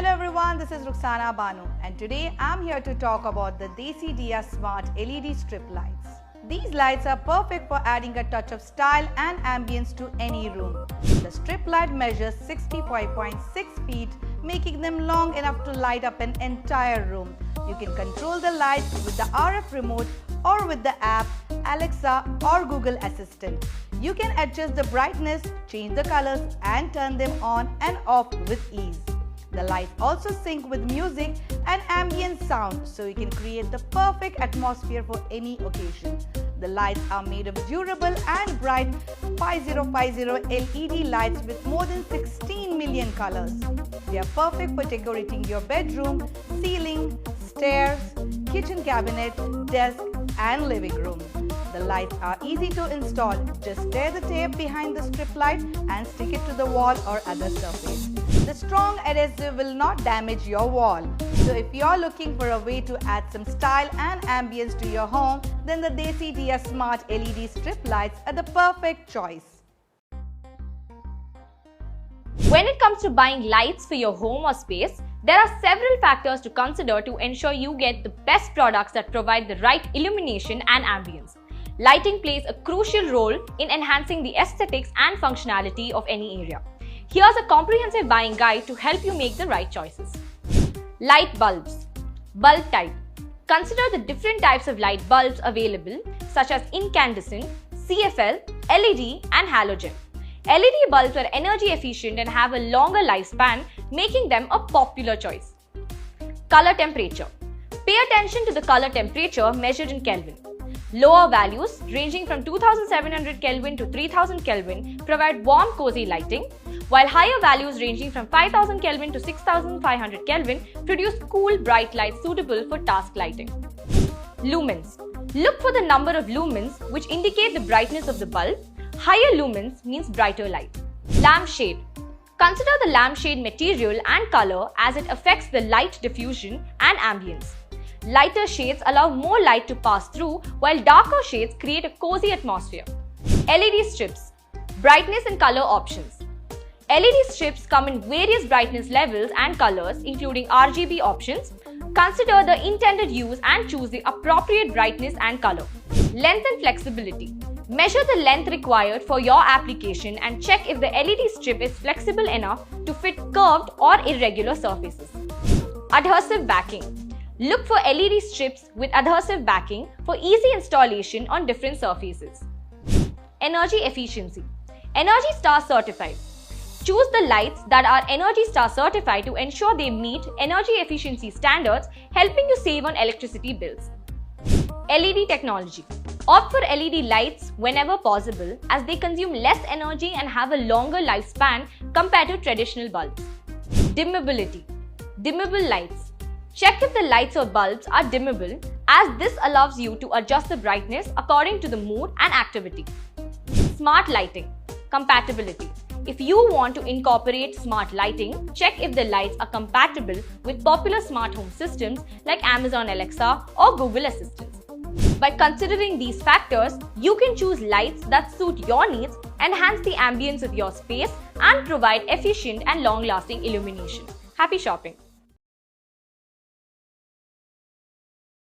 Hello everyone, this is Ruxana Banu and today I'm here to talk about the Desi Diya Smart LED strip lights. These lights are perfect for adding a touch of style and ambience to any room. The strip light measures 65.6 feet, making them long enough to light up an entire room. You can control the lights with the RF remote or with the app Alexa or Google Assistant. You can adjust the brightness, change the colors and turn them on and off with ease. The lights also sync with music and ambient sound, so you can create the perfect atmosphere for any occasion. The lights are made of durable and bright 5050 LED lights with more than 16 million colors. They are perfect for decorating your bedroom, ceiling, stairs, kitchen cabinet, desk and living room. The lights are easy to install. Just tear the tape behind the strip light and stick it to the wall or other surface. The strong adhesive will not damage your wall. So if you are looking for a way to add some style and ambience to your home, then the Desi Diya Smart LED strip lights are the perfect choice. When it comes to buying lights for your home or space, there are several factors to consider to ensure you get the best products that provide the right illumination and ambience. Lighting plays a crucial role in enhancing the aesthetics and functionality of any area. Here's a comprehensive buying guide to help you make the right choices. Light bulbs. Bulb type. Consider the different types of light bulbs available, such as incandescent, CFL, LED and halogen. LED bulbs are energy efficient and have a longer lifespan, making them a popular choice. Color temperature. Pay attention to the color temperature measured in Kelvin. Lower values, ranging from 2700 Kelvin to 3000 Kelvin, provide warm, cozy lighting, while higher values ranging from 5000 Kelvin to 6500 Kelvin produce cool, bright lights suitable for task lighting. Lumens. Look for the number of lumens, which indicate the brightness of the bulb. Higher lumens means brighter light. Lampshade. Consider the lampshade material and color as it affects the light diffusion and ambience. Lighter shades allow more light to pass through, while darker shades create a cozy atmosphere. LED strips. Brightness and color options. LED strips come in various brightness levels and colors, including RGB options. Consider the intended use and choose the appropriate brightness and color. Length and flexibility. Measure the length required for your application and check if the LED strip is flexible enough to fit curved or irregular surfaces. Adhesive backing. Look for LED strips with adhesive backing for easy installation on different surfaces. Energy efficiency. Energy Star certified. Choose the lights that are Energy Star certified to ensure they meet energy efficiency standards, helping you save on electricity bills. LED technology. Opt for LED lights whenever possible, as they consume less energy and have a longer lifespan compared to traditional bulbs. Dimmability. Dimmable lights. Check if the lights or bulbs are dimmable, as this allows you to adjust the brightness according to the mood and activity. Smart lighting. Compatibility. If you want to incorporate smart lighting, check if the lights are compatible with popular smart home systems like Amazon Alexa or Google Assistant. By considering these factors, you can choose lights that suit your needs, enhance the ambience of your space, and provide efficient and long-lasting illumination. Happy shopping!